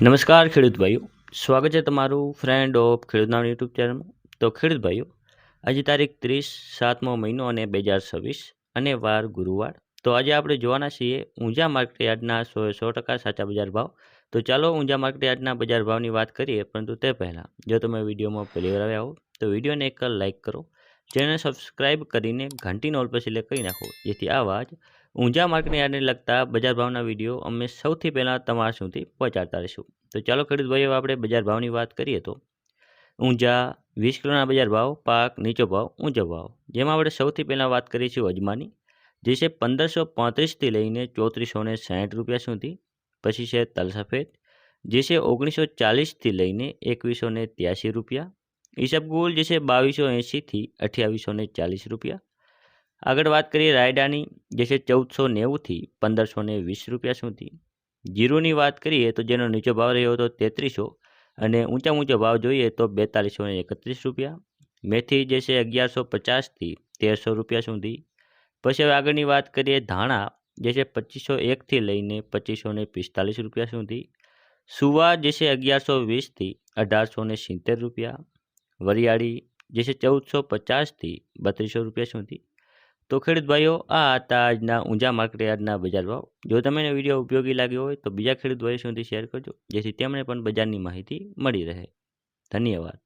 નમસ્કાર ખેડૂત ભાઈઓ, સ્વાગત છે તમારું ફ્રેન્ડ ઓફ ખેડૂતના યુટ્યુબ ચેનલમાં. તો ખેડૂત ભાઈઓ, આજે તારીખ 30/7મો મહિનો અને 2026 અને વાર ગુરુવાર. તો આજે આપણે જોવાના છીએ ઊંઝા માર્કેટ યાર્ડના 100% સાચા બજાર ભાવ. તો ચાલો ઊંઝા માર્કેટ યાર્ડના બજાર ભાવની વાત કરીએ, પરંતુ તે પહેલાં જો તમે વિડીયોમાં પહેલી વાર આવ્યા હો તો વિડીયોને એક લાઇક કરો, ચેનલ સબસ્ક્રાઇબ કરીને ઘંટીનો ઓલ પર સિલેક્ટ કરી નાખો, જેથી આવા જ ઊંઝા માર્કેટ યાર્ડને લગતા બજાર ભાવના વિડીયો અમે સૌથી પહેલાં તમારા સુધી પહોંચાડતા રહીશું. તો ચાલો ખેડૂત ભાઈઓ, આપણે બજાર ભાવની વાત કરીએ તો ઊંઝા 20 કિલોના બજાર ભાવ, પાક નીચો ભાવ, ઊંચો ભાવ. જેમાં આપણે સૌથી પહેલાં વાત કરીશું અજમાની, જે છે 1535થી લઈને 3460 રૂપિયા સુધી. પછી છે તલ સફેદ, જે છે 1940થી લઈને 2183 રૂપિયા. ઈસબગુલ, જે છે 2280થી 2840 રૂપિયા. આગળ વાત કરીએ રાયડાની, જે છે 1490થી 1520 રૂપિયા સુધી. જીરુની વાત કરીએ તો જેનો નીચો ભાવ રહ્યો હતો 3300 અને ઊંચો ભાવ જોઈએ તો 4231 રૂપિયા. મેથી, જે છે 1150થી 1300 રૂપિયા સુધી. પછી હવે આગળની વાત કરીએ ધાણા, જે છે 2501થી લઈને 2545 રૂપિયા સુધી. સુવા, જે છે 1120થી 1870 રૂપિયા. વરિયાળી, જે છે 1450થી 3200 રૂપિયા સુધી. તો ખેડૂત ભાઈઓ, આ હતા આજના ઊંઝા માર્કેટ યાર્ડના બજાર ભાવ. જો તમને વિડીયો ઉપયોગી લાગ્યો હોય તો બીજા ખેડૂત ભાઈઓ સુધી શેર કરજો, જેથી તેમને પણ બજારની માહિતી મળી રહે. ધન્યવાદ.